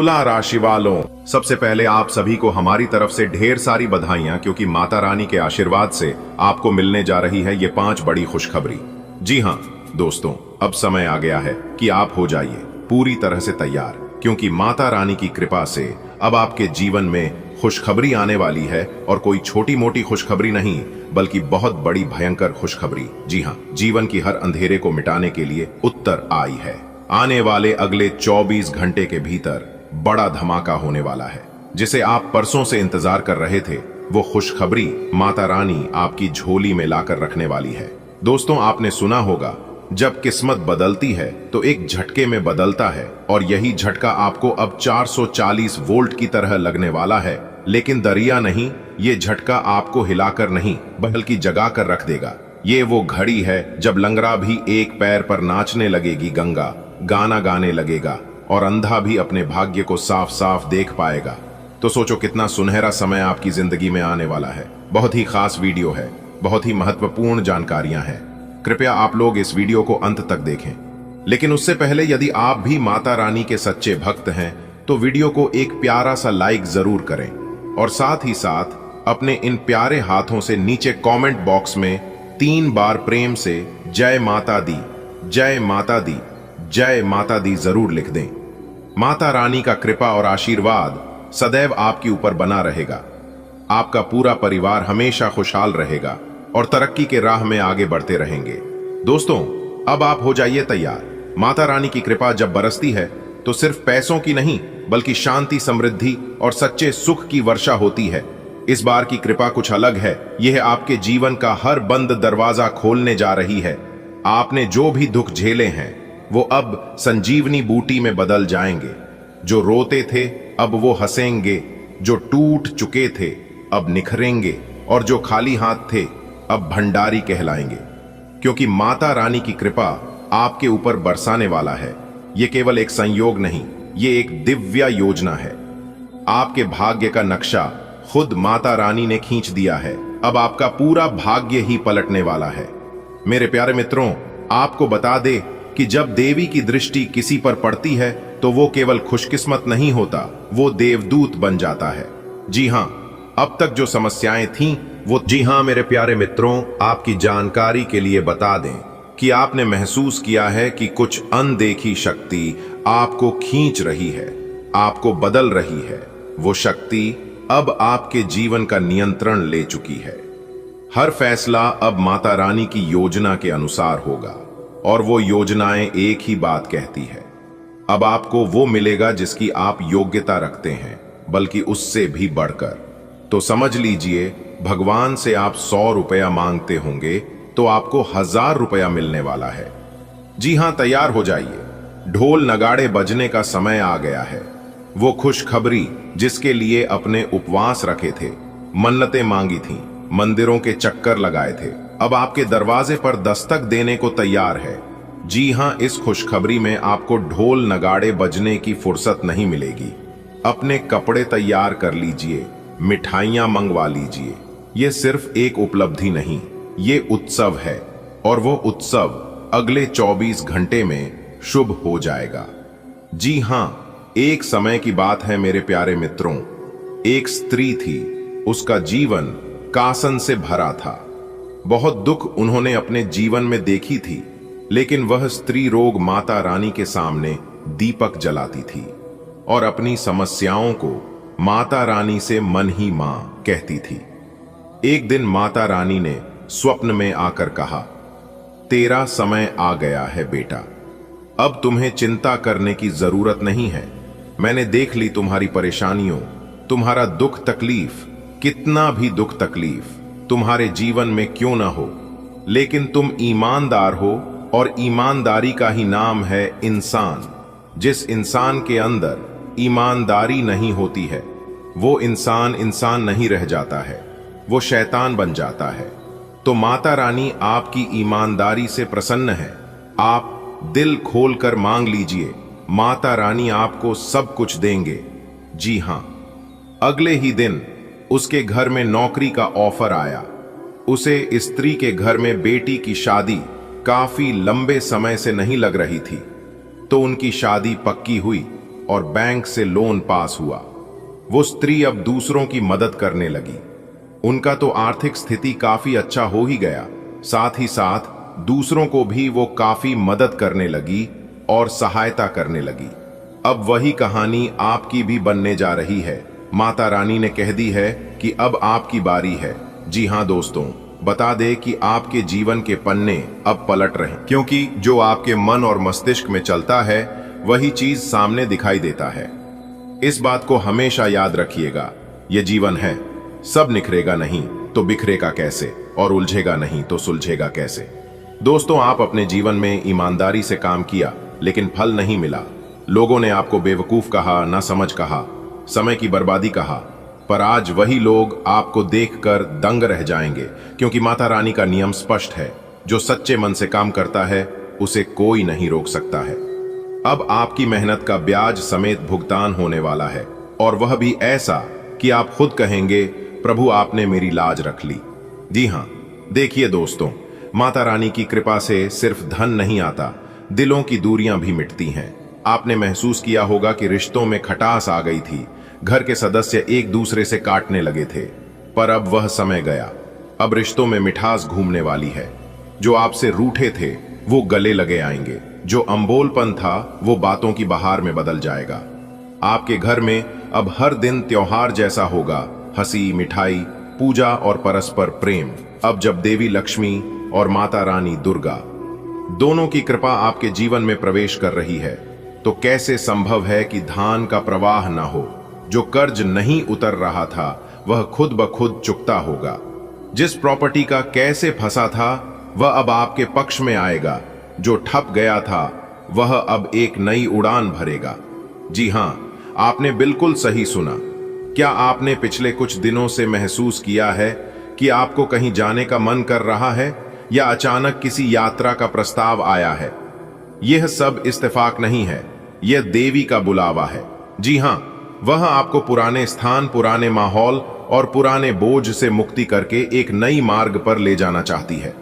तुला राशि वालों, सबसे पहले आप सभी को हमारी तरफ से ढेर सारी बधाइयां, क्योंकि माता रानी के आशीर्वाद से आपको मिलने जा रही है ये 5 बड़ी खुशखबरी। जी हाँ दोस्तों, अब समय आ गया है कि आप हो जाइए पूरी तरह से तैयार, क्योंकि माता रानी की कृपा से अब आपके जीवन में खुशखबरी आने वाली है, और कोई छोटी मोटी खुशखबरी नहीं बल्कि बहुत बड़ी भयंकर खुशखबरी। जी हाँ, जीवन की हर अंधेरे को मिटाने के लिए उत्तर आई है। आने वाले अगले 24 घंटे के भीतर बड़ा धमाका होने वाला है, जिसे आप परसों से इंतजार कर रहे थे। वो खुशखबरी माता रानी आपकी झोली में लाकर रखने वाली है। दोस्तों, आपने सुना होगा, जब किस्मत बदलती है तो एक झटके में बदलता है, और यही झटका आपको अब 440 वोल्ट की तरह लगने वाला है। लेकिन दरिया नहीं, ये झटका आपको हिलाकर नहीं बल्कि जगा कर रख देगा। ये वो घड़ी है जब लंगड़ा भी एक पैर पर नाचने लगेगी गंगा, गाना गाने लगेगा, और अंधा भी अपने भाग्य को साफ साफ देख पाएगा। तो सोचो कितना सुनहरा समय आपकी जिंदगी में आने वाला है। बहुत ही खास वीडियो है, बहुत ही महत्वपूर्ण जानकारियां हैं। कृपया आप लोग इस वीडियो को अंत तक देखें। लेकिन उससे पहले यदि आप भी माता रानी के सच्चे भक्त हैं तो वीडियो को एक प्यारा सा लाइक जरूर करें, और साथ ही साथ अपने इन प्यारे हाथों से नीचे कमेंट बॉक्स में 3 बार प्रेम से जय माता दी, जय माता दी, जय माता दी जरूर लिख दें। माता रानी का कृपा और आशीर्वाद सदैव आपके ऊपर बना रहेगा। आपका पूरा परिवार हमेशा खुशहाल रहेगा और तरक्की के राह में आगे बढ़ते रहेंगे। दोस्तों, अब आप हो जाइए तैयार। माता रानी की कृपा जब बरसती है तो सिर्फ पैसों की नहीं बल्कि शांति, समृद्धि और सच्चे सुख की वर्षा होती है। इस बार की कृपा कुछ अलग है। यह आपके जीवन का हर बंद दरवाजा खोलने जा रही है। आपने जो भी दुख झेले हैं वो अब संजीवनी बूटी में बदल जाएंगे। जो रोते थे अब वो हंसेंगे, जो टूट चुके थे अब निखरेंगे, और जो खाली हाथ थे अब भंडारी कहलाएंगे। क्योंकि माता रानी की कृपा आपके ऊपर बरसाने वाला है। ये केवल एक संयोग नहीं, ये एक दिव्य योजना है। आपके भाग्य का नक्शा खुद माता रानी ने खींच दिया है। अब आपका पूरा भाग्य ही पलटने वाला है। मेरे प्यारे मित्रों, आपको बता दे कि जब देवी की दृष्टि किसी पर पड़ती है तो वो केवल खुशकिस्मत नहीं होता, वो देवदूत बन जाता है। जी हां, अब तक जो समस्याएं थीं वो जी हां मेरे प्यारे मित्रों, आपकी जानकारी के लिए बता दें कि आपने महसूस किया है कि कुछ अनदेखी शक्ति आपको खींच रही है, आपको बदल रही है। वो शक्ति अब आपके जीवन का नियंत्रण ले चुकी है। हर फैसला अब माता रानी की योजना के अनुसार होगा, और वो योजनाएं एक ही बात कहती है। अब आपको वो मिलेगा जिसकी आप योग्यता रखते हैं, बल्कि उससे भी बढ़कर। तो समझ लीजिए, भगवान से आप 100 रुपया मांगते होंगे तो आपको 1000 रुपया मिलने वाला है। जी हां, तैयार हो जाइए। ढोल नगाड़े बजने का समय आ गया है। वो खुशखबरी जिसके लिए अपने उपवास रखे थे, मन्नतें मांगी थीं, मंदिरों के चक्कर लगाए थे, अब आपके दरवाजे पर दस्तक देने को तैयार है। जी हां, इस खुशखबरी में आपको ढोल नगाड़े बजने की फुर्सत नहीं मिलेगी। अपने कपड़े तैयार कर लीजिए, मिठाइयां मंगवा लीजिए। ये सिर्फ एक उपलब्धि नहीं, ये उत्सव है, और वो उत्सव अगले 24 घंटे में शुभ हो जाएगा। जी हां, एक समय की बात है मेरे प्यारे मित्रों। एक स्त्री थी, उसका जीवन कासन से भरा था। बहुत दुख उन्होंने अपने जीवन में देखी थी, लेकिन वह स्त्री रोग माता रानी के सामने दीपक जलाती थी और अपनी समस्याओं को माता रानी से मन ही मां कहती थी। एक दिन माता रानी ने स्वप्न में आकर कहा, तेरा समय आ गया है बेटा, अब तुम्हें चिंता करने की जरूरत नहीं है। मैंने देख ली तुम्हारी परेशानियों, तुम्हारा दुख तकलीफ, कितना भी दुख तकलीफ तुम्हारे जीवन में क्यों ना हो, लेकिन तुम ईमानदार हो, और ईमानदारी का ही नाम है इंसान। जिस इंसान के अंदर ईमानदारी नहीं होती है वो इंसान इंसान नहीं रह जाता है, वो शैतान बन जाता है। तो माता रानी आपकी ईमानदारी से प्रसन्न है। आप दिल खोलकर मांग लीजिए, माता रानी आपको सब कुछ देंगे। जी हां, अगले ही दिन उसके घर में नौकरी का ऑफर आया। उसे स्त्री के घर में बेटी की शादी काफी लंबे समय से नहीं लग रही थी, तो उनकी शादी पक्की हुई। और बैंक से लोन पास हुआ। वो स्त्री अब दूसरों की मदद करने लगी। उनका तो आर्थिक स्थिति काफी अच्छा हो ही गया, साथ ही साथ दूसरों को भी वो काफी मदद करने लगी और सहायता करने लगी। अब वही कहानी आपकी भी बनने जा रही है। माता रानी ने कह दी है कि अब आपकी बारी है। जी हाँ दोस्तों, बता दे कि आपके जीवन के पन्ने अब पलट रहे हैं, क्योंकि जो आपके मन और मस्तिष्क में चलता है वही चीज सामने दिखाई देता है। इस बात को हमेशा याद रखिएगा। ये जीवन है, सब निखरेगा नहीं तो बिखरेगा कैसे, और उलझेगा नहीं तो सुलझेगा कैसे। दोस्तों, आप अपने जीवन में ईमानदारी से काम किया लेकिन फल नहीं मिला। लोगों ने आपको बेवकूफ कहा, ना समझ कहा, समय की बर्बादी कहा, पर आज वही लोग आपको देखकर दंग रह जाएंगे, क्योंकि माता रानी का नियम स्पष्ट है, जो सच्चे मन से काम करता है उसे कोई नहीं रोक सकता है। अब आपकी मेहनत का ब्याज समेत भुगतान होने वाला है, और वह भी ऐसा कि आप खुद कहेंगे, प्रभु आपने मेरी लाज रख ली। जी हाँ, देखिए दोस्तों, माता रानी की कृपा से सिर्फ धन नहीं आता, दिलों की दूरियां भी मिटती हैं। आपने महसूस किया होगा कि रिश्तों में खटास आ गई थी, घर के सदस्य एक दूसरे से काटने लगे थे, पर अब वह समय गया। अब रिश्तों में मिठास घूमने वाली है। जो आपसे रूठे थे वो गले लगे आएंगे, जो अम्बोलपन था वो बातों की बहार में बदल जाएगा। आपके घर में अब हर दिन त्योहार जैसा होगा, हंसी, मिठाई, पूजा और परस्पर प्रेम। अब जब देवी लक्ष्मी और माता रानी दुर्गा दोनों की कृपा आपके जीवन में प्रवेश कर रही है, तो कैसे संभव है कि धान का प्रवाह न हो। जो कर्ज नहीं उतर रहा था वह खुद ब खुद चुकता होगा। जिस प्रॉपर्टी का कैसे फंसा था वह अब आपके पक्ष में आएगा। जो ठप गया था वह अब एक नई उड़ान भरेगा। जी हां, आपने बिल्कुल सही सुना। क्या आपने पिछले कुछ दिनों से महसूस किया है कि आपको कहीं जाने का मन कर रहा है, या अचानक किसी यात्रा का प्रस्ताव आया है? यह सब इत्तेफाक नहीं है, यह देवी का बुलावा है। जी हां, वह आपको पुराने स्थान, पुराने माहौल और पुराने बोझ से मुक्ति करके एक नई मार्ग पर ले जाना चाहती है।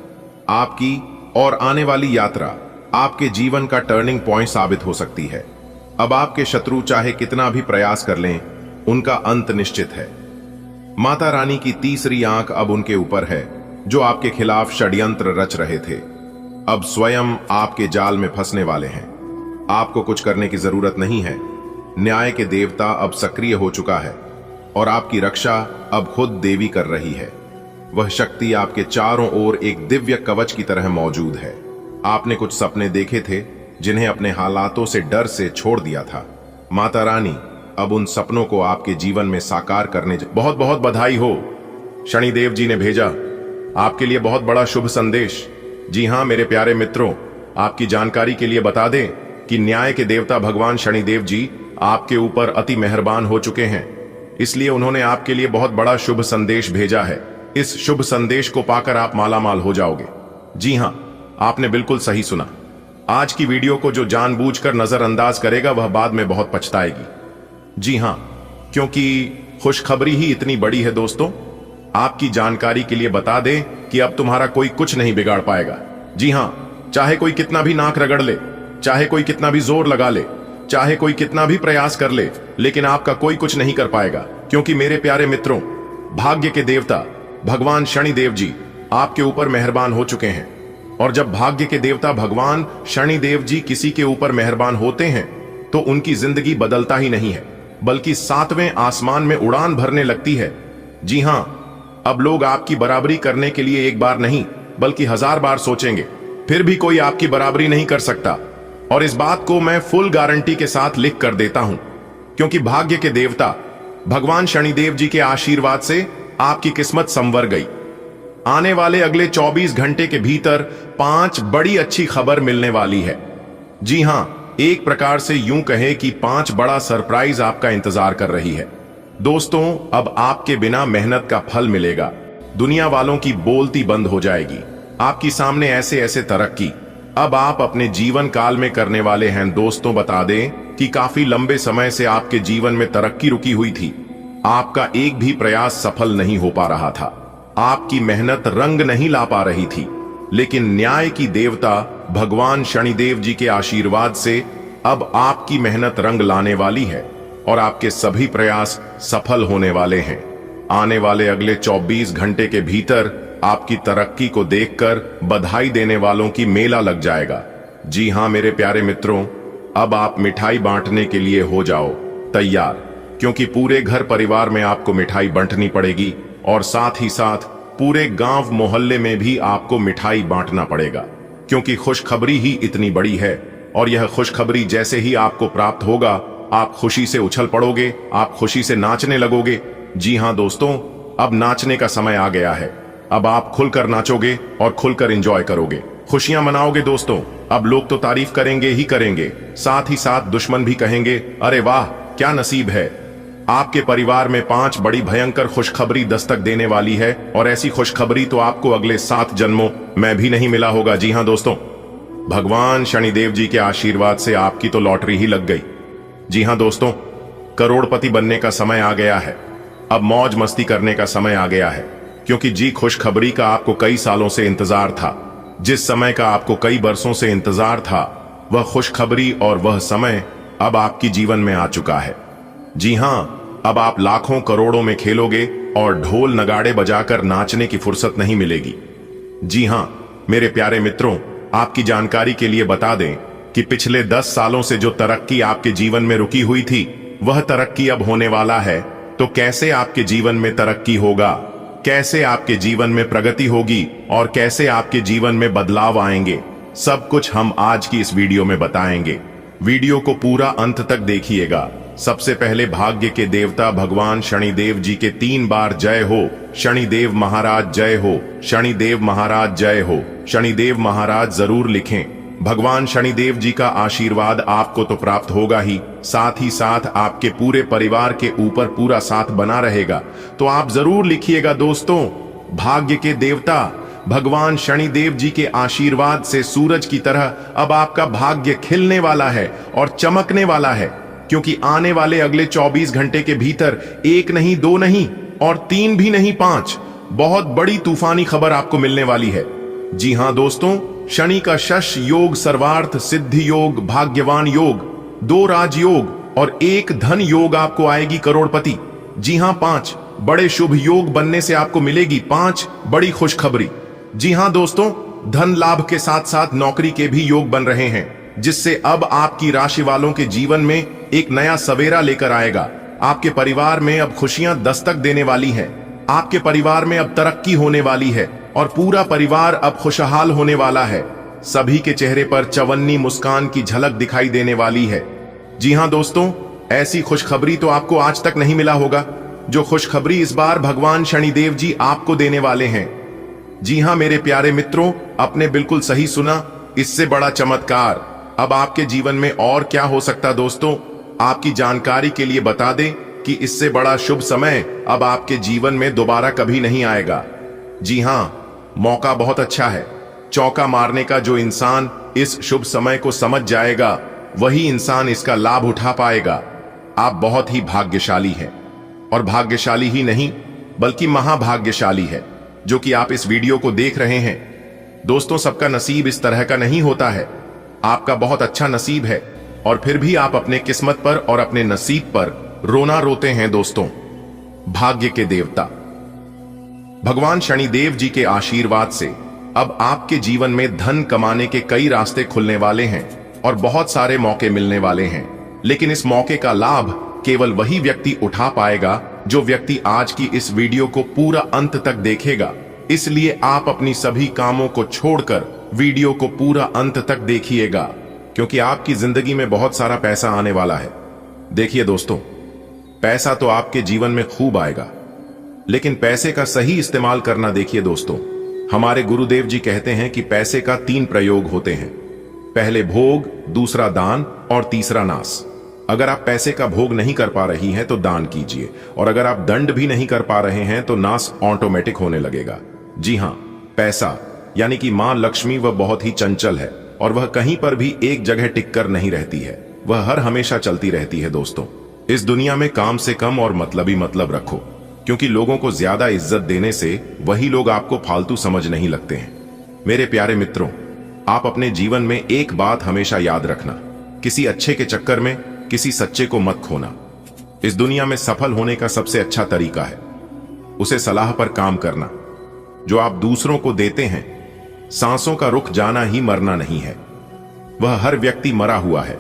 आपकी और आने वाली यात्रा आपके जीवन का टर्निंग पॉइंट साबित हो सकती है। अब आपके शत्रु चाहे कितना भी प्रयास कर लें, उनका अंत निश्चित है। माता रानी की तीसरी आंख अब उनके ऊपर है जो आपके खिलाफ षड्यंत्र रच रहे थे। अब स्वयं आपके जाल में फंसने वाले हैं। आपको कुछ करने की जरूरत नहीं है। न्याय के देवता अब सक्रिय हो चुका है और आपकी रक्षा अब खुद देवी कर रही है। वह शक्ति आपके चारों ओर एक दिव्य कवच की तरह मौजूद है। आपने कुछ सपने देखे थे जिन्हें अपने हालातों से डर से छोड़ दिया था। माता रानी अब उन सपनों को आपके जीवन में साकार करने बहुत बहुत बधाई हो। शनिदेव जी ने भेजा आपके लिए बहुत बड़ा शुभ संदेश। जी हां मेरे प्यारे मित्रों, आपकी जानकारी के लिए बता दें कि न्याय के देवता भगवान शनिदेव जी आपके ऊपर अति मेहरबान हो चुके हैं, इसलिए उन्होंने आपके लिए बहुत बड़ा शुभ संदेश भेजा है। इस शुभ संदेश को पाकर आप मालामाल हो जाओगे। जी हां, आपने बिल्कुल सही सुना। आज की वीडियो को जो जानबूझकर नजरअंदाज करेगा वह बाद में बहुत पछताएगी। जी हां, क्योंकि खुशखबरी ही इतनी बड़ी है दोस्तों। आपकी जानकारी के लिए बता दें कि अब तुम्हारा कोई कुछ नहीं बिगाड़ पाएगा। जी हां, चाहे कोई कितना भी नाक रगड़ ले, चाहे कोई कितना भी जोर लगा ले, चाहे कोई कितना भी प्रयास कर ले, लेकिन आपका कोई कुछ नहीं कर पाएगा, क्योंकि मेरे प्यारे मित्रों, भाग्य के देवता भगवान शनिदेव जी आपके ऊपर मेहरबान हो चुके हैं। और जब भाग्य के देवता भगवान शनिदेव जी किसी के ऊपर मेहरबान होते हैं तो उनकी जिंदगी बदलता ही नहीं है, बल्कि सातवें आसमान में उड़ान भरने लगती है। जी हां, अब लोग आपकी बराबरी करने के लिए एक बार नहीं बल्कि 1000 बार सोचेंगे, फिर भी कोई आपकी बराबरी नहीं कर सकता। और इस बात को मैं फुल गारंटी के साथ लिख कर देता हूं, क्योंकि भाग्य के देवता भगवान शनिदेव जी के आशीर्वाद से आपकी किस्मत संवर गई। आने वाले अगले 24 घंटे के भीतर 5 बड़ी अच्छी खबर मिलने वाली है। जी हां, एक प्रकार से यूं कहें कि 5 बड़ा सरप्राइज आपका इंतजार कर रही है। दोस्तों, अब आपके बिना मेहनत का फल मिलेगा। दुनिया वालों की बोलती बंद हो जाएगी। आपकी सामने ऐसे ऐसे तरक्की अब आप अपने जीवन काल में करने वाले हैं। दोस्तों, बता दें कि काफी लंबे समय से आपके जीवन में तरक्की रुकी हुई थी। आपका एक भी प्रयास सफल नहीं हो पा रहा था। आपकी मेहनत रंग नहीं ला पा रही थी, लेकिन न्याय की देवता भगवान शनिदेव जी के आशीर्वाद से अब आपकी मेहनत रंग लाने वाली है और आपके सभी प्रयास सफल होने वाले हैं। आने वाले अगले 24 घंटे के भीतर आपकी तरक्की को देखकर बधाई देने वालों की मेला लग जाएगा। जी हां मेरे प्यारे मित्रों, अब आप मिठाई बांटने के लिए हो जाओ तैयार, क्योंकि पूरे घर परिवार में आपको मिठाई बांटनी पड़ेगी और साथ ही साथ पूरे गांव मोहल्ले में भी आपको मिठाई बांटना पड़ेगा, क्योंकि खुशखबरी ही इतनी बड़ी है। और यह खुशखबरी जैसे ही आपको प्राप्त होगा, आप खुशी से उछल पड़ोगे, आप खुशी से नाचने लगोगे। जी हां दोस्तों, अब नाचने का समय आ गया है। अब आप खुलकर नाचोगे और खुलकर एंजॉय करोगे, खुशियां मनाओगे दोस्तों। अब लोग तो तारीफ करेंगे ही करेंगे, साथ ही साथ दुश्मन भी कहेंगे, अरे वाह क्या नसीब है। आपके परिवार में 5 बड़ी भयंकर खुशखबरी दस्तक देने वाली है, और ऐसी खुशखबरी तो आपको अगले 7 जन्मों में भी नहीं मिला होगा। जी हां दोस्तों, भगवान शनिदेव जी के आशीर्वाद से आपकी तो लॉटरी ही लग गई। जी हां दोस्तों, करोड़पति बनने का समय आ गया है। अब मौज मस्ती करने का समय आ गया है, क्योंकि जी खुशखबरी का आपको कई सालों से इंतजार था। जिस समय का आपको कई बरसों से इंतजार था, वह खुशखबरी और वह समय अब आपकी जीवन में आ चुका है। जी हां, अब आप लाखों करोड़ों में खेलोगे और ढोल नगाड़े बजाकर नाचने की फुर्सत नहीं मिलेगी। जी हां मेरे प्यारे मित्रों, आपकी जानकारी के लिए बता दें कि पिछले 10 सालों से जो तरक्की आपके जीवन में रुकी हुई थी, वह तरक्की अब होने वाला है। तो कैसे आपके जीवन में तरक्की होगा, कैसे आपके जीवन में प्रगति होगी और कैसे आपके जीवन में बदलाव आएंगे, सब कुछ हम आज की इस वीडियो में बताएंगे। वीडियो को पूरा अंत तक देखिएगा। सबसे पहले भाग्य के देवता भगवान शनिदेव जी के 3 बार जय हो। शनिदेव महाराज जय हो, शनिदेव महाराज जय हो। शनिदेव महाराज जरूर लिखें। भगवान शनिदेव जी का आशीर्वाद आपको तो प्राप्त होगा ही, साथ ही साथ आपके पूरे परिवार के ऊपर पूरा साथ बना रहेगा। तो आप जरूर लिखिएगा दोस्तों, भाग्य के देवता भगवान शनिदेव जी के आशीर्वाद से सूरज की तरह अब आपका भाग्य खिलने वाला है और चमकने वाला है, क्योंकि आने वाले अगले 24 घंटे के भीतर 1 नहीं 2 नहीं और 3 भी नहीं 5 बहुत बड़ी तूफानी खबर आपको मिलने वाली है। जी हां दोस्तों, शनि का शश योग, सर्वार्थ सिद्धि योग, भाग्यवान योग, 2 राजयोग और 1 धन योग आपको आएगी करोड़पति। जी हां, 5 बड़े शुभ योग बनने से आपको मिलेगी 5 बड़ी खुशखबरी। जी हां दोस्तों, धन लाभ के साथ साथ नौकरी के भी योग बन रहे हैं, जिससे अब आपकी राशि वालों के जीवन में एक नया सवेरा लेकर आएगा। आपके परिवार में अब खुशियां दस्तक देने वाली हैं, आपके परिवार में अब तरक्की होने वाली है और पूरा परिवार अब खुशहाल होने वाला है। सभी के चेहरे पर चवन्नी मुस्कान की झलक दिखाई देने वाली है। जी हां दोस्तों, ऐसी खुशखबरी तो आपको आज तक नहीं मिला होगा, जो खुशखबरी इस बार भगवान शनिदेव जी आपको देने वाले हैं। जी हां मेरे प्यारे मित्रों, आपने बिल्कुल सही सुना, इससे बड़ा चमत्कार अब आपके जीवन में और क्या हो सकता। दोस्तों, आपकी जानकारी के लिए बता दें कि इससे बड़ा शुभ समय अब आपके जीवन में दोबारा कभी नहीं आएगा। जी हां, मौका बहुत अच्छा है। चौका मारने का जो इंसान इस शुभ समय को समझ जाएगा, वही इंसान इसका लाभ उठा पाएगा। आप बहुत ही भाग्यशाली हैं, और भाग्यशाली ही नहीं बल्कि महाभाग्यशाली है जो कि आप इस वीडियो को देख रहे हैं। दोस्तों, सबका नसीब इस तरह का नहीं होता है। आपका बहुत अच्छा नसीब है, और फिर भी आप अपने किस्मत पर और अपने नसीब पर रोना रोते हैं। दोस्तों, भाग्य के देवता भगवान शनिदेव जी के आशीर्वाद से अब आपके जीवन में धन कमाने के कई रास्ते खुलने वाले हैं और बहुत सारे मौके मिलने वाले हैं। लेकिन इस मौके का लाभ केवल वही व्यक्ति उठा पाएगा जो व्यक्ति आज की इस वीडियो को पूरा अंत तक देखेगा। इसलिए आप अपनी सभी कामों को छोड़कर वीडियो को पूरा अंत तक देखिएगा, क्योंकि आपकी जिंदगी में बहुत सारा पैसा आने वाला है। देखिए दोस्तों, पैसा तो आपके जीवन में खूब आएगा, लेकिन पैसे का सही इस्तेमाल करना देखिए दोस्तों। हमारे गुरुदेव जी कहते हैं कि पैसे का 3 प्रयोग होते हैं, पहले भोग, दूसरा दान और तीसरा नाश। अगर आप पैसे का भोग नहीं कर पा रही हैं तो दान कीजिए, और अगर आप दंड भी नहीं कर पा रहे हैं तो नाश ऑटोमेटिक होने लगेगा। जी हां, पैसा यानी कि मां लक्ष्मी वह बहुत ही चंचल है, और वह कहीं पर भी एक जगह टिककर नहीं रहती है, वह हर हमेशा चलती रहती है। दोस्तों, इस दुनिया में काम से कम और मतलबी मतलब रखो, क्योंकि लोगों को ज्यादा इज्जत देने से वही लोग आपको फालतू समझ नहीं लगते हैं। मेरे प्यारे मित्रों, आप अपने जीवन में एक बात हमेशा याद रखना, किसी अच्छे के चक्कर में किसी सच्चे को मत खोना। इस दुनिया में सफल होने का सबसे अच्छा तरीका है उसे सलाह पर काम करना। जो आप दूसरों को देते हैं, सांसों का रुक जाना ही मरना नहीं है। वह हर व्यक्ति मरा हुआ है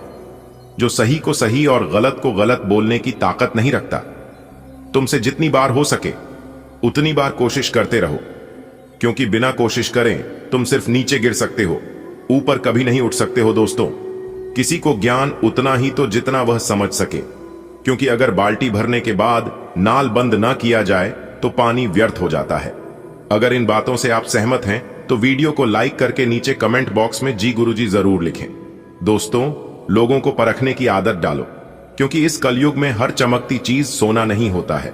जो सही को सही और गलत को गलत बोलने की ताकत नहीं रखता। तुमसे जितनी बार हो सके उतनी बार कोशिश करते रहो, क्योंकि बिना कोशिश करें तुम सिर्फ नीचे गिर सकते हो, ऊपर कभी नहीं उठ सकते हो। दोस्तों, किसी को ज्ञान उतना ही तो जितना वह समझ सके, क्योंकि अगर बाल्टी भरने के बाद नाल बंद ना किया जाए तो पानी व्यर्थ हो जाता है। अगर इन बातों से आप सहमत हैं तो वीडियो को लाइक करके नीचे कमेंट बॉक्स में जी गुरुजी जरूर लिखें। दोस्तों, लोगों को परखने की आदत डालो, क्योंकि इस कलयुग में हर चमकती चीज सोना नहीं होता है।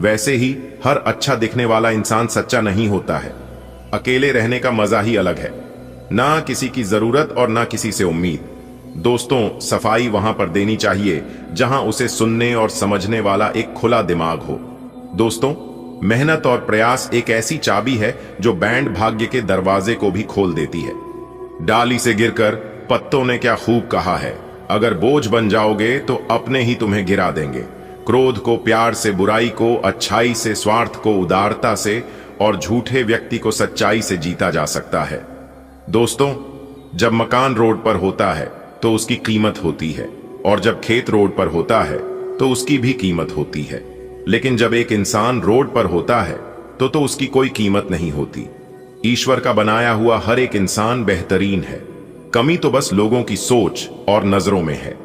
वैसे ही हर अच्छा दिखने वाला इंसान सच्चा नहीं होता है। अकेले रहने का मजा ही अलग है, ना किसी की जरूरत और ना किसी से उम्मीद। दोस्तों, सफाई वहां पर देनी चाहिए जहां उसे सुनने और समझने वाला एक खुला दिमाग हो। दोस्तों, मेहनत और प्रयास एक ऐसी चाबी है जो बैंड भाग्य के दरवाजे को भी खोल देती है। डाली से गिरकर पत्तों ने क्या खूब कहा है, अगर बोझ बन जाओगे तो अपने ही तुम्हें गिरा देंगे। क्रोध को प्यार से, बुराई को अच्छाई से, स्वार्थ को उदारता से और झूठे व्यक्ति को सच्चाई से जीता जा सकता है। दोस्तों, जब मकान रोड पर होता है तो उसकी कीमत होती है, और जब खेत रोड पर होता है तो उसकी भी कीमत होती है। लेकिन जब एक इंसान रोड पर होता है तो उसकी कोई कीमत नहीं होती। ईश्वर का बनाया हुआ हर एक इंसान बेहतरीन है, कमी तो बस लोगों की सोच और नजरों में है।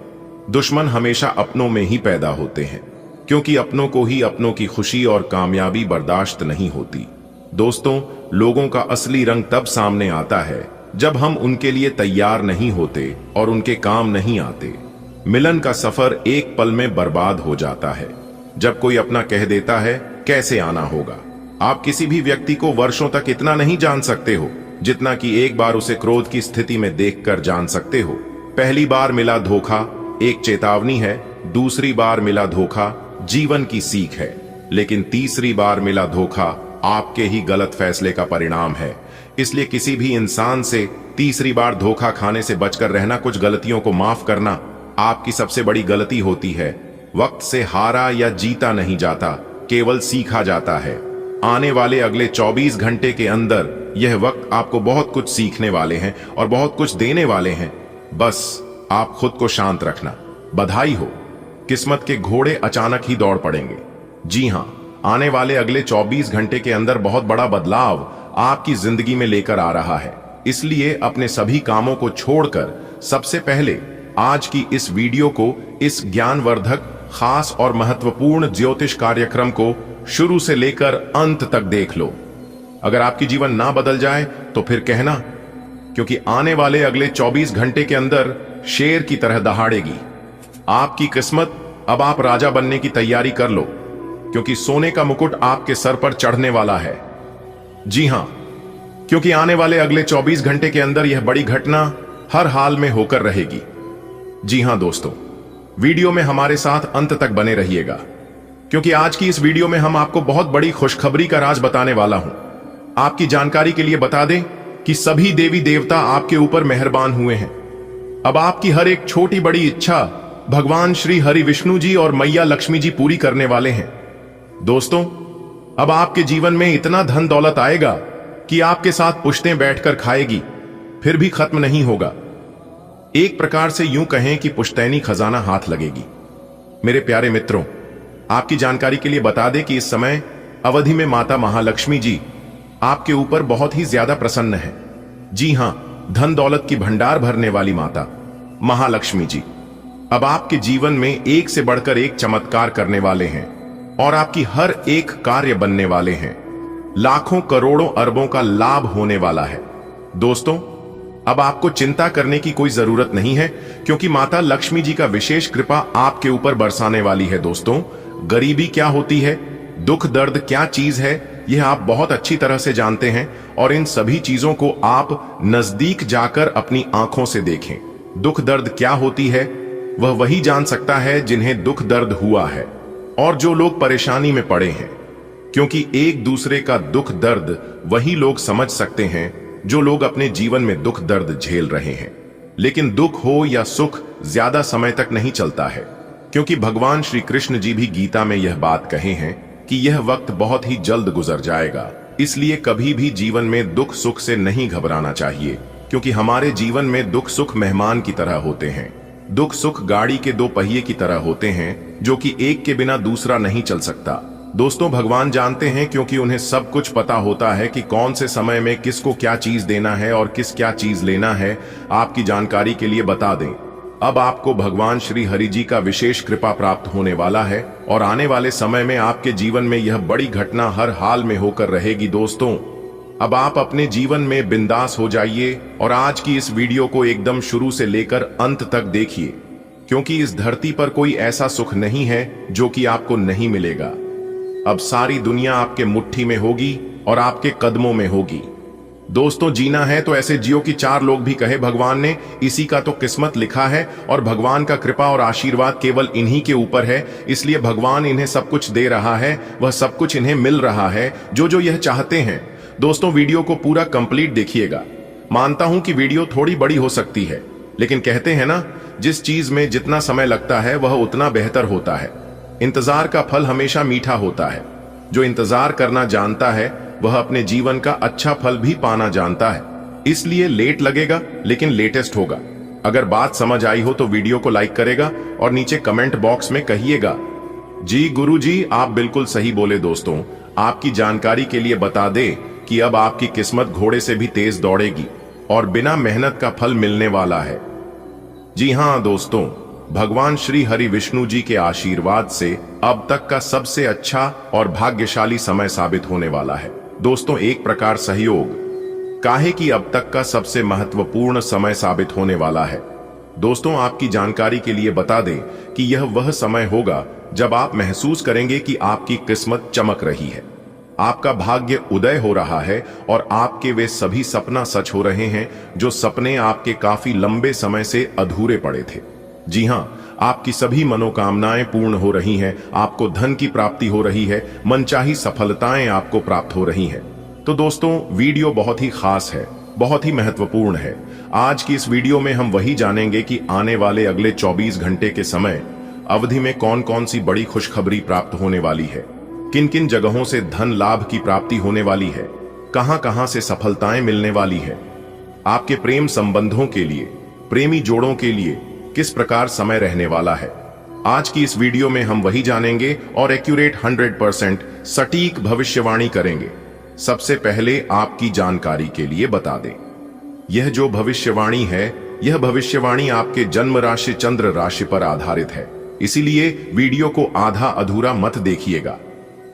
दुश्मन हमेशा अपनों में ही पैदा होते हैं, क्योंकि अपनों को ही अपनों की खुशी और कामयाबी बर्दाश्त नहीं होती। दोस्तों, लोगों का असली रंग तब सामने आता है जब हम उनके लिए तैयार नहीं होते और उनके काम नहीं आते। मिलन का सफर एक पल में बर्बाद हो जाता है जब कोई अपना कह देता है कैसे आना होगा। आप किसी भी व्यक्ति को वर्षों तक इतना नहीं जान सकते हो जितना कि एक बार उसे क्रोध की स्थिति में देखकर जान सकते हो। पहली बार मिला धोखा एक चेतावनी है, दूसरी बार मिला धोखा जीवन की सीख है, लेकिन तीसरी बार मिला धोखा आपके ही गलत फैसले का परिणाम है। इसलिए किसी भी इंसान से तीसरी बार धोखा खाने से बचकर रहना, कुछ गलतियों को माफ करना आपकी सबसे बड़ी गलती होती है। वक्त से हारा या जीता नहीं जाता, केवल सीखा जाता है। आने वाले अगले 24 घंटे के अंदर यह वक्त आपको बहुत कुछ सीखने वाले हैं और बहुत कुछ देने वाले हैं। बस आप खुद को शांत रखना। बधाई हो, किस्मत के घोड़े अचानक ही दौड़ पड़ेंगे। जी हां, आने वाले अगले 24 घंटे के अंदर बहुत बड़ा बदलाव आपकी जिंदगी में लेकर आ रहा है। इसलिए अपने सभी कामों को छोड़कर सबसे पहले आज की इस वीडियो को, इस ज्ञानवर्धक, खास और महत्वपूर्ण ज्योतिष कार्यक्रम को शुरू से लेकर अंत तक देख लो। अगर आपकी जीवन ना बदल जाए तो फिर कहना, क्योंकि आने वाले अगले 24 घंटे के अंदर शेर की तरह दहाड़ेगी आपकी किस्मत। अब आप राजा बनने की तैयारी कर लो, क्योंकि सोने का मुकुट आपके सर पर चढ़ने वाला है। जी हां, क्योंकि आने वाले अगले 24 घंटे के अंदर यह बड़ी घटना हर हाल में होकर रहेगी। जी हां दोस्तों, वीडियो में हमारे साथ अंत तक बने रहिएगा, क्योंकि आज की इस वीडियो में हम आपको बहुत बड़ी खुशखबरी का राज बताने वाला हूं। आपकी जानकारी के लिए बता दें कि सभी देवी देवता आपके ऊपर मेहरबान हुए हैं। अब आपकी हर एक छोटी बड़ी इच्छा भगवान श्री हरि विष्णु जी और मैया लक्ष्मी जी पूरी करने वाले हैं। दोस्तों, अब आपके जीवन में इतना धन दौलत आएगा कि आपके साथ पुश्तें बैठकर खाएगी, फिर भी खत्म नहीं होगा। एक प्रकार से यूं कहें कि पुश्तैनी खजाना हाथ लगेगी। मेरे प्यारे मित्रों, आपकी जानकारी के लिए बता दें कि इस समय अवधि में माता महालक्ष्मी जी आपके ऊपर बहुत ही ज्यादा प्रसन्न है। जी हां, धन दौलत की भंडार भरने वाली माता महालक्ष्मी जी अब आपके जीवन में एक से बढ़कर एक चमत्कार करने वाले हैं और आपकी हर एक कार्य बनने वाले हैं। लाखों करोड़ों अरबों का लाभ होने वाला है। दोस्तों, अब आपको चिंता करने की कोई जरूरत नहीं है, क्योंकि माता लक्ष्मी जी का विशेष कृपा आपके ऊपर बरसाने वाली है। दोस्तों, गरीबी क्या होती है, दुख दर्द क्या चीज है, यह आप बहुत अच्छी तरह से जानते हैं, और इन सभी चीजों को आप नजदीक जाकर अपनी आंखों से देखें। दुख दर्द क्या होती है वह वही जान सकता है जिन्हें दुख दर्द हुआ है और जो लोग परेशानी में पड़े हैं, क्योंकि एक दूसरे का दुख दर्द वही लोग समझ सकते हैं जो लोग अपने जीवन में दुख दर्द झेल रहे हैं। लेकिन दुख हो या सुख ज्यादा समय तक नहीं चलता है, क्योंकि भगवान श्री कृष्ण जी भी गीता में यह बात कहे हैं कि यह वक्त बहुत ही जल्द गुजर जाएगा। इसलिए कभी भी जीवन में दुख सुख से नहीं घबराना चाहिए, क्योंकि हमारे जीवन में दुख सुख मेहमान की तरह होते हैं। दुख सुख गाड़ी के दो पहिए की तरह होते हैं, जो कि एक के बिना दूसरा नहीं चल सकता। दोस्तों, भगवान जानते हैं, क्योंकि उन्हें सब कुछ पता होता है कि कौन से समय में किसको क्या चीज देना है और किस क्या चीज लेना है। आपकी जानकारी के लिए बता दें, अब आपको भगवान श्री हरि जी का विशेष कृपा प्राप्त होने वाला है और आने वाले समय में आपके जीवन में यह बड़ी घटना हर हाल में होकर रहेगी। दोस्तों, अब आप अपने जीवन में बिंदास हो जाइए और आज की इस वीडियो को एकदम शुरू से लेकर अंत तक देखिए, क्योंकि इस धरती पर कोई ऐसा सुख नहीं है जो कि आपको नहीं मिलेगा। अब सारी दुनिया आपके मुट्ठी में होगी और आपके कदमों में होगी। दोस्तों, जीना है तो ऐसे जियो कि चार लोग भी कहे भगवान ने इसी का तो किस्मत लिखा है, और भगवान का कृपा और आशीर्वाद केवल इन्हीं के ऊपर है। इसलिए भगवान इन्हें सब कुछ दे रहा है, वह सब कुछ इन्हें मिल रहा है जो यह चाहते हैं। दोस्तों, वीडियो को पूरा कंप्लीट देखिएगा। मानता हूं कि वीडियो थोड़ी बड़ी हो सकती है, लेकिन कहते हैं ना, जिस चीज में जितना समय लगता है वह उतना बेहतर होता है। इंतजार का फल हमेशा मीठा होता है। जो इंतजार करना जानता है वह अपने जीवन का अच्छा फल भी पाना जानता है। इसलिए लेट लगेगा लेकिन लेटेस्ट होगा। अगर बात समझ आई हो तो वीडियो को लाइक करेगा और नीचे कमेंट बॉक्स में कहिएगा, जी गुरुजी आप बिल्कुल सही बोले। दोस्तों, आपकी जानकारी के लिए बता दे कि अब आपकी किस्मत घोड़े से भी तेज दौड़ेगी और बिना मेहनत का फल मिलने वाला है। जी हां दोस्तों, भगवान श्री हरि विष्णु जी के आशीर्वाद से अब तक का सबसे अच्छा और भाग्यशाली समय साबित होने वाला है। दोस्तों, एक प्रकार सहयोग काहे कि अब तक का सबसे महत्वपूर्ण समय साबित होने वाला है। दोस्तों, आपकी जानकारी के लिए बता दें कि यह वह समय होगा जब आप महसूस करेंगे कि आपकी किस्मत चमक रही है, आपका भाग्य उदय हो रहा है और आपके वे सभी सपना सच हो रहे हैं जो सपने आपके काफी लंबे समय से अधूरे पड़े थे। जी हां, आपकी सभी मनोकामनाएं पूर्ण हो रही हैं, आपको धन की प्राप्ति हो रही है, मनचाही सफलताएं आपको प्राप्त हो रही हैं। तो दोस्तों, वीडियो बहुत ही खास है, बहुत ही महत्वपूर्ण है। आज की इस वीडियो में हम वही जानेंगे कि आने वाले अगले 24 घंटे के समय अवधि में कौन कौन सी बड़ी खुशखबरी प्राप्त होने वाली है, किन किन जगहों से धन लाभ की प्राप्ति होने वाली है, कहां कहां से सफलताएं मिलने वाली है। आपके प्रेम संबंधों के लिए, प्रेमी जोड़ों के लिए किस प्रकार समय रहने वाला है। आज की इस वीडियो में हम वही जानेंगे और एक्यूरेट 100% सटीक भविष्यवाणी करेंगे। सबसे पहले आपकी जानकारी के लिए बता दें, यह जो भविष्यवाणी है, यह भविष्यवाणी आपके जन्म राशि चंद्र राशि पर आधारित है। इसीलिए वीडियो को आधा अधूरा मत देखिएगा।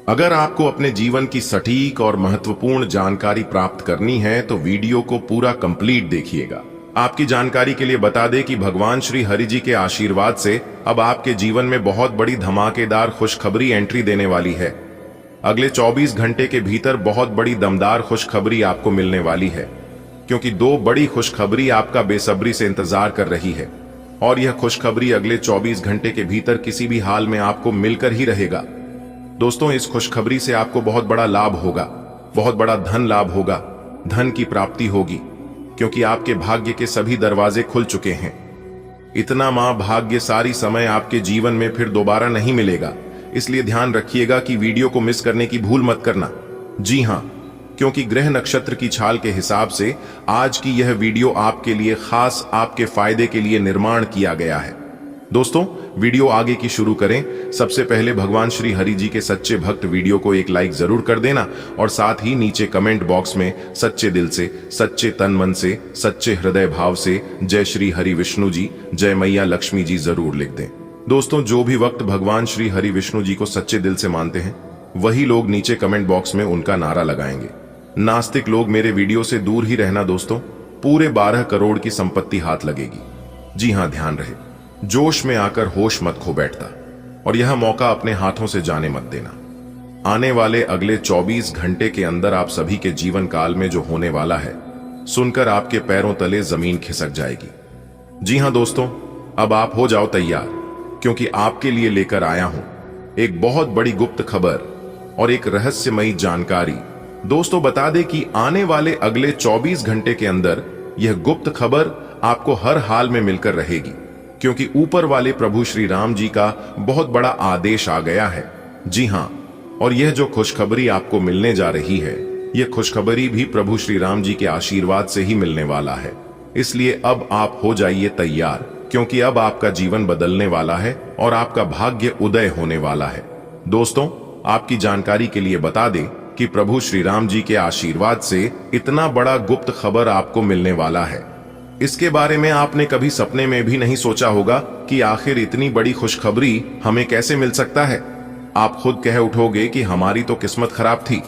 अगर आपको अपने जीवन की सटीक और महत्वपूर्ण जानकारी प्राप्त करनी है तो वीडियो को पूरा कंप्लीट देखिएगा। आपकी जानकारी के लिए बता दें कि भगवान श्री हरि जी के आशीर्वाद से अब आपके जीवन में बहुत बड़ी धमाकेदार खुशखबरी एंट्री देने वाली है। अगले 24 घंटे के भीतर बहुत बड़ी दमदार खुशखबरी आपको मिलने वाली है, क्योंकि दो बड़ी खुशखबरी आपका बेसब्री से इंतजार कर रही है और यह खुशखबरी अगले 24 घंटे के भीतर किसी भी हाल में आपको मिलकर ही रहेगा। दोस्तों, इस खुशखबरी से आपको बहुत बड़ा लाभ होगा, बहुत बड़ा धन लाभ होगा, धन की प्राप्ति होगी, क्योंकि आपके भाग्य के सभी दरवाजे खुल चुके हैं। इतना भाग्यशाली समय आपके जीवन में फिर दोबारा नहीं मिलेगा। इसलिए ध्यान रखिएगा कि वीडियो को मिस करने की भूल मत करना। जी हां, क्योंकि ग्रह नक्षत्र की छाल के हिसाब से आज की यह वीडियो आपके लिए खास, आपके फायदे के लिए निर्माण किया गया है। दोस्तों, वीडियो आगे की शुरू करें। सबसे पहले भगवान श्री हरि जी के सच्चे भक्त वीडियो को एक लाइक जरूर कर देना और साथ ही नीचे कमेंट बॉक्स में सच्चे दिल से, सच्चे तन मन से, सच्चे हृदय भाव से जय श्री हरि विष्णु जी, जय मैया लक्ष्मी जी जरूर लिख दें। दोस्तों, जो भी वक्त भगवान श्री हरि विष्णु जी को सच्चे दिल से मानते हैं वही लोग नीचे कमेंट बॉक्स में उनका नारा लगाएंगे। नास्तिक लोग मेरे वीडियो से दूर ही रहना। दोस्तों, पूरे 12 करोड़ की संपत्ति हाथ लगेगी। जी हां, ध्यान रहे, जोश में आकर होश मत खो बैठता और यह मौका अपने हाथों से जाने मत देना। आने वाले अगले 24 घंटे के अंदर आप सभी के जीवन काल में जो होने वाला है, सुनकर आपके पैरों तले जमीन खिसक जाएगी। जी हां दोस्तों, अब आप हो जाओ तैयार, क्योंकि आपके लिए लेकर आया हूं एक बहुत बड़ी गुप्त खबर और एक रहस्यमयी जानकारी। दोस्तों, बता दें कि आने वाले अगले 24 घंटे के अंदर यह गुप्त खबर आपको हर हाल में मिलकर रहेगी, क्योंकि ऊपर वाले प्रभु श्री राम जी का बहुत बड़ा आदेश आ गया है। जी हाँ, और यह जो खुशखबरी आपको मिलने जा रही है, यह खुशखबरी भी प्रभु श्री राम जी के आशीर्वाद से ही मिलने वाला है। इसलिए अब आप हो जाइए तैयार, क्योंकि अब आपका जीवन बदलने वाला है और आपका भाग्य उदय होने वाला है। दोस्तों, आपकी जानकारी के लिए बता दें कि प्रभु श्री राम जी के आशीर्वाद से इतना बड़ा गुप्त खबर आपको मिलने वाला है। इसके बारे में आपने कभी सपने में भी नहीं सोचा होगा कि आखिर इतनी बड़ी खुशखबरी हमें कैसे मिल सकता है। आप खुद कह उठोगे कि हमारी तो किस्मत खराब थी,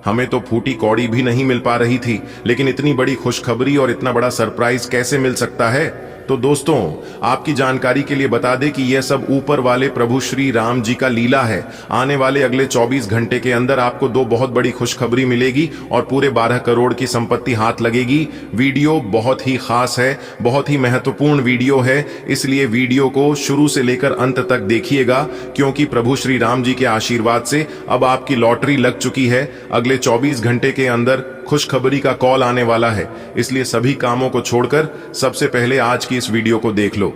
हमें तो फूटी कौड़ी भी नहीं मिल पा रही थी, लेकिन इतनी बड़ी खुशखबरी और इतना बड़ा सरप्राइज कैसे मिल सकता है। तो दोस्तों, आपकी जानकारी के लिए बता दें कि यह सब ऊपर वाले प्रभु श्री राम जी का लीला है। आने वाले अगले 24 घंटे के अंदर आपको दो बहुत बड़ी खुशखबरी मिलेगी और पूरे 12 करोड़ की संपत्ति हाथ लगेगी। वीडियो बहुत ही खास है, बहुत ही महत्वपूर्ण वीडियो है, इसलिए वीडियो को शुरू से लेकर अंत तक देखिएगा, क्योंकि प्रभु श्री राम जी के आशीर्वाद से अब आपकी लॉटरी लग चुकी है। अगले 24 घंटे के अंदर खुशखबरी का कॉल आने वाला है, इसलिए सभी कामों को छोड़कर सबसे पहले आज की इस वीडियो को देख लो।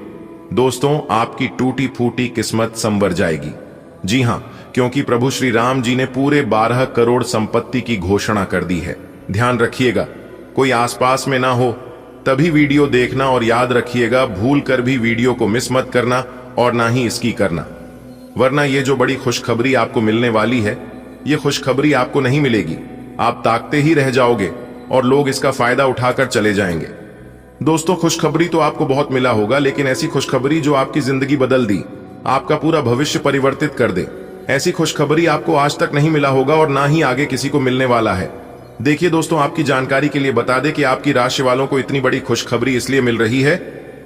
दोस्तों, आपकी टूटी फूटी किस्मत संवर जाएगी। जी हां, क्योंकि प्रभु श्री राम जी ने पूरे 12 करोड़ संपत्ति की घोषणा कर दी है। ध्यान रखिएगा, कोई आसपास में ना हो तभी वीडियो देखना, और याद रखिएगा भूल कर भी वीडियो को मिस मत करना और ना ही इसकी करना, वरना ये जो बड़ी खुशखबरी आपको मिलने वाली है, ये खुशखबरी आपको नहीं मिलेगी। आप ताकते ही रह जाओगे और लोग इसका फायदा उठाकर चले जाएंगे। दोस्तों, खुशखबरी तो आपको बहुत मिला होगा, लेकिन ऐसी खुशखबरी जो आपकी जिंदगी बदल दी, आपका पूरा भविष्य परिवर्तित कर दे, ऐसी खुशखबरी आपको आज तक नहीं मिला होगा और ना ही आगे किसी को मिलने वाला है। देखिए दोस्तों, आपकी जानकारी के लिए बता दें कि आपकी राशि वालों को इतनी बड़ी खुशखबरी इसलिए मिल रही है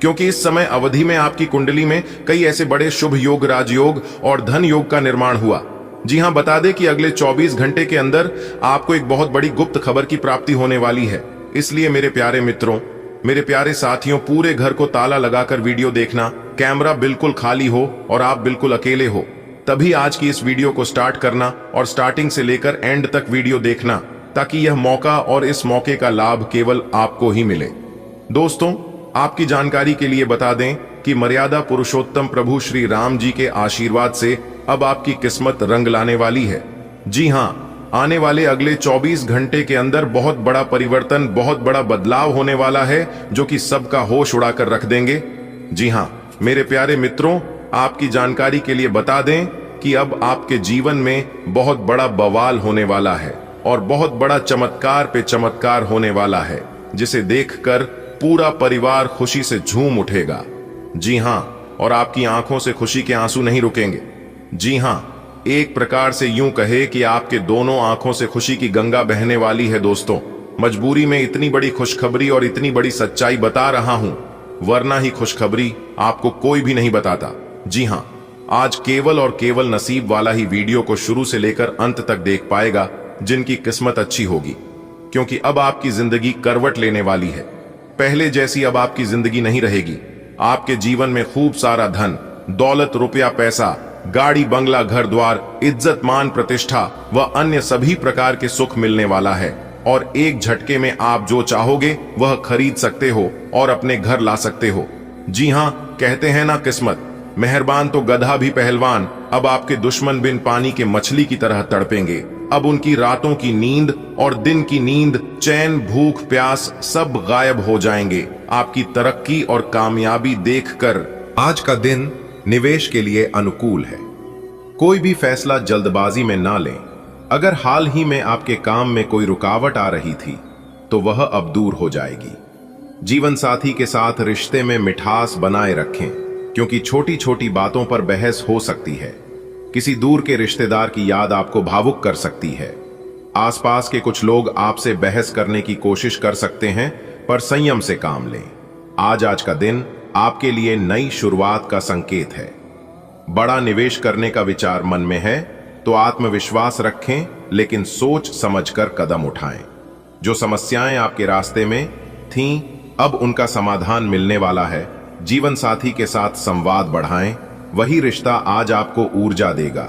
क्योंकि इस समय अवधि में आपकी कुंडली में कई ऐसे बड़े शुभ योग, राजयोग और धन योग का निर्माण हुआ। जी हां, बता दें कि अगले 24 घंटे के अंदर आपको एक बहुत बड़ी गुप्त खबर की प्राप्ति होने वाली है। इसलिए मेरे प्यारे मित्रों, मेरे प्यारे साथियों, पूरे घर को ताला लगाकर वीडियो देखना, कैमरा बिल्कुल खाली हो और आप बिल्कुल अकेले हो, तभी आज की इस वीडियो को स्टार्ट करना और स्टार्टिंग से लेकर एंड तक वीडियो देखना, ताकि यह मौका और इस मौके का लाभ केवल आपको ही मिले। दोस्तों, आपकी जानकारी के लिए बता दें कि मर्यादा पुरुषोत्तम प्रभु श्री राम जी के आशीर्वाद से अब आपकी किस्मत रंग लाने वाली है। जी हां, आने वाले अगले 24 घंटे के अंदर बहुत बड़ा परिवर्तन, बहुत बड़ा बदलाव होने वाला है, जो कि सबका होश उड़ाकर रख देंगे। जी हां, मेरे प्यारे मित्रों, आपकी जानकारी के लिए बता दें कि अब आपके जीवन में बहुत बड़ा बवाल होने वाला है और बहुत बड़ा चमत्कार पे चमत्कार होने वाला है, जिसे देखकर पूरा परिवार खुशी से झूम उठेगा। जी हां, और आपकी आंखों से खुशी के आंसू नहीं रुकेंगे। जी हां, एक प्रकार से यूं कहे कि आपके दोनों आंखों से खुशी की गंगा बहने वाली है। दोस्तों, मजबूरी में इतनी बड़ी खुशखबरी और इतनी बड़ी सच्चाई बता रहा हूं, वरना ही खुशखबरी आपको कोई भी नहीं बताता। जी हां, आज केवल और केवल नसीब वाला ही वीडियो को शुरू से लेकर अंत तक देख पाएगा, जिनकी किस्मत अच्छी होगी, क्योंकि अब आपकी जिंदगी करवट लेने वाली है। पहले जैसी अब आपकी जिंदगी नहीं रहेगी। आपके जीवन में खूब सारा धन, दौलत, रुपया, पैसा, गाड़ी, बंगला, घर द्वार, इज्जत, मान, प्रतिष्ठा व अन्य सभी प्रकार के सुख मिलने वाला है, और एक झटके में आप जो चाहोगे वह खरीद सकते हो और अपने घर ला सकते हो। जी हां, कहते हैं ना, किस्मत मेहरबान तो गधा भी पहलवान। अब आपके दुश्मन बिन पानी के मछली की तरह तड़पेंगे। अब उनकी रातों की नींद और दिन की नींद, चैन, भूख, प्यास सब गायब हो जाएंगे आपकी तरक्की और कामयाबी देखकर। आज का दिन निवेश के लिए अनुकूल है। कोई भी फैसला जल्दबाजी में ना लें। अगर हाल ही में आपके काम में कोई रुकावट आ रही थी तो वह अब दूर हो जाएगी। जीवन साथी के साथ रिश्ते में मिठास बनाए रखें, क्योंकि छोटी छोटी बातों पर बहस हो सकती है। किसी दूर के रिश्तेदार की याद आपको भावुक कर सकती है। आसपास के कुछ लोग आपसे बहस करने की कोशिश कर सकते हैं, पर संयम से काम लें। आज का दिन आपके लिए नई शुरुआत का संकेत है। बड़ा निवेश करने का विचार मन में है तो आत्मविश्वास रखें, लेकिन सोच समझकर कदम उठाएं। जो समस्याएं आपके रास्ते में थीं, अब उनका समाधान मिलने वाला है। जीवन साथी के साथ संवाद बढ़ाएं, वही रिश्ता आज आपको ऊर्जा देगा।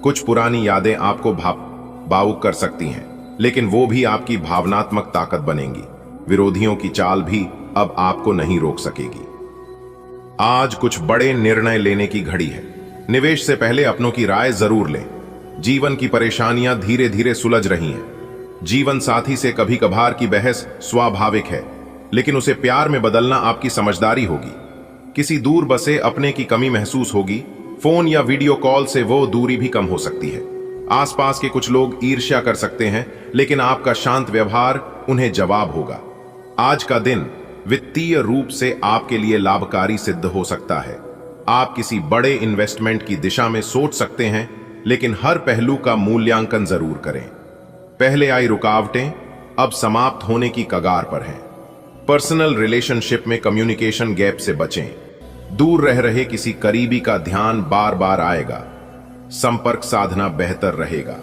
कुछ पुरानी यादें आपको भावुक कर सकती हैं, लेकिन वो भी आपकी भावनात्मक ताकत बनेंगी। विरोधियों की चाल भी अब आपको नहीं रोक सकेगी। आज कुछ बड़े निर्णय लेने की घड़ी है। निवेश से पहले अपनों की राय जरूर लें। जीवन की परेशानियां धीरे धीरे सुलझ रही हैं। जीवन साथी से कभी कभार की बहस स्वाभाविक है, लेकिन उसे प्यार में बदलना आपकी समझदारी होगी। किसी दूर बसे अपने की कमी महसूस होगी। फोन या वीडियो कॉल से वो दूरी भी कम हो सकती है। आसपास के कुछ लोग ईर्ष्या कर सकते हैं, लेकिन आपका शांत व्यवहार उन्हें जवाब होगा। आज का दिन वित्तीय रूप से आपके लिए लाभकारी सिद्ध हो सकता है। आप किसी बड़े इन्वेस्टमेंट की दिशा में सोच सकते हैं, लेकिन हर पहलू का मूल्यांकन जरूर करें। पहले आई रुकावटें अब समाप्त होने की कगार पर हैं। पर्सनल रिलेशनशिप में कम्युनिकेशन गैप से बचें। दूर रह रहे किसी करीबी का ध्यान बार बार आएगा। संपर्क साधना बेहतर रहेगा।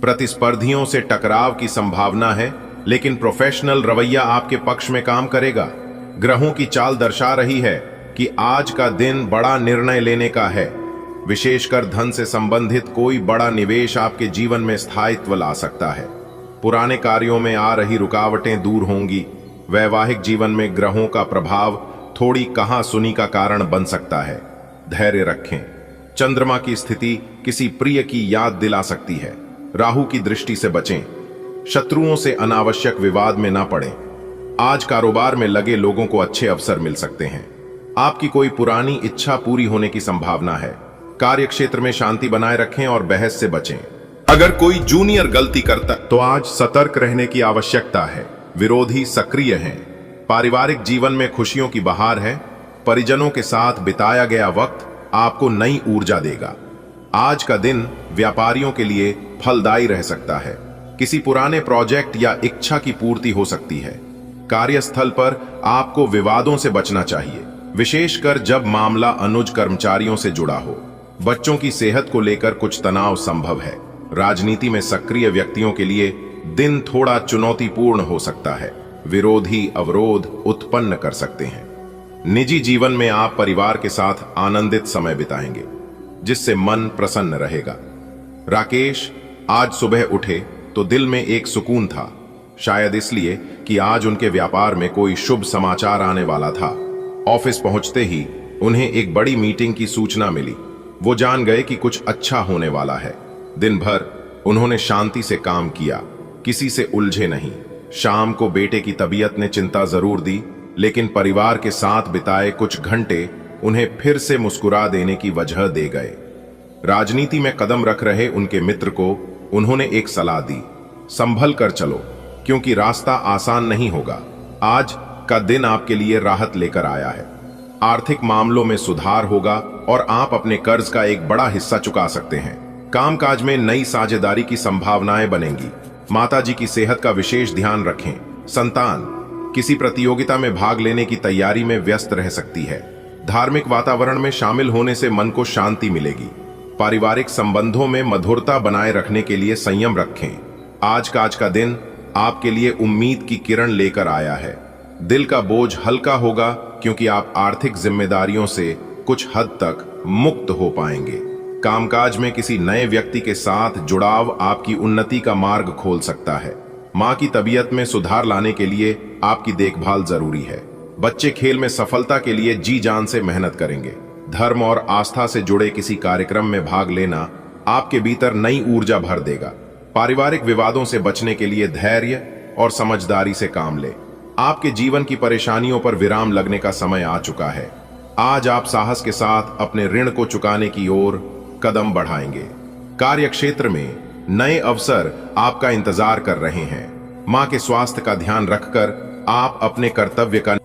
प्रतिस्पर्धियों से टकराव की संभावना है, लेकिन प्रोफेशनल रवैया आपके पक्ष में काम करेगा। ग्रहों की चाल दर्शा रही है कि आज का दिन बड़ा निर्णय लेने का है। विशेषकर धन से संबंधित कोई बड़ा निवेश आपके जीवन में स्थायित्व ला सकता है। पुराने कार्यों में आ रही रुकावटें दूर होंगी। वैवाहिक जीवन में ग्रहों का प्रभाव थोड़ी कहासुनी का कारण बन सकता है। धैर्य रखें। चंद्रमा की स्थिति किसी प्रिय की याद दिला सकती है। राहु की दृष्टि से बचें। शत्रुओं से अनावश्यक विवाद में ना पड़ें। आज कारोबार में लगे लोगों को अच्छे अवसर मिल सकते हैं। आपकी कोई पुरानी इच्छा पूरी होने की संभावना है। कार्य क्षेत्र में शांति बनाए रखें और बहस से बचें। अगर कोई जूनियर गलती करता तो आज सतर्क रहने की आवश्यकता है। विरोधी सक्रिय हैं। पारिवारिक जीवन में खुशियों की बहार है। परिजनों के साथ बिताया गया वक्त आपको नई ऊर्जा देगा। आज का दिन व्यापारियों के लिए फलदायी रह सकता है। किसी पुराने प्रोजेक्ट या इच्छा की पूर्ति हो सकती है। कार्यस्थल पर आपको विवादों से बचना चाहिए, विशेषकर जब मामला अनुज कर्मचारियों से जुड़ा हो। बच्चों की सेहत को लेकर कुछ तनाव संभव है। राजनीति में सक्रिय व्यक्तियों के लिए दिन थोड़ा चुनौतीपूर्ण हो सकता है। विरोधी अवरोध उत्पन्न कर सकते हैं। निजी जीवन में आप परिवार के साथ आनंदित समय बिताएंगे, जिससे मन प्रसन्न रहेगा। राकेश आज सुबह उठे तो दिल में एक सुकून था, शायद इसलिए कि आज उनके व्यापार में कोई शुभ समाचार आने वाला था। ऑफिस पहुंचते ही उन्हें एक बड़ी मीटिंग की सूचना मिली। वो जान गए कि कुछ अच्छा होने वाला है। दिन भर उन्होंने शांति से काम किया, किसी से उलझे नहीं। शाम को बेटे की तबीयत ने चिंता जरूर दी, लेकिन परिवार के साथ बिताए कुछ घंटे उन्हें फिर से मुस्कुरा देने की वजह दे गए। राजनीति में कदम रख रहे उनके मित्र को उन्होंने एक सलाह दी, संभल कर चलो, क्योंकि रास्ता आसान नहीं होगा। आज का दिन आपके लिए राहत लेकर आया है। आर्थिक मामलों में सुधार होगा और आप अपने कर्ज का एक बड़ा हिस्सा चुका सकते हैं। कामकाज में नई साझेदारी की संभावनाएं बनेंगी। माताजी की सेहत का विशेष ध्यान रखें। संतान किसी प्रतियोगिता में भाग लेने की तैयारी में व्यस्त रह सकती है। धार्मिक वातावरण में शामिल होने से मन को शांति मिलेगी। पारिवारिक संबंधों में मधुरता बनाए रखने के लिए संयम रखें। आज का दिन आपके लिए उम्मीद की किरण लेकर आया है। दिल का बोझ हल्का होगा, क्योंकि आप आर्थिक जिम्मेदारियों से कुछ हद तक मुक्त हो पाएंगे। कामकाज में किसी नए व्यक्ति के साथ जुड़ाव आपकी उन्नति का मार्ग खोल सकता है। मां की तबीयत में सुधार लाने के लिए आपकी देखभाल जरूरी है। बच्चे खेल में सफलता के लिए जी जान से मेहनत करेंगे। धर्म और आस्था से जुड़े किसी कार्यक्रम में भाग लेना आपके भीतर नई ऊर्जा भर देगा। पारिवारिक विवादों से बचने के लिए धैर्य और समझदारी से काम लें। आपके जीवन की परेशानियों पर विराम लगने का समय आ चुका है। आज आप साहस के साथ अपने ऋण को चुकाने की ओर कदम बढ़ाएंगे। कार्य क्षेत्र में नए अवसर आपका इंतजार कर रहे हैं। मां के स्वास्थ्य का ध्यान रखकर आप अपने कर्तव्य का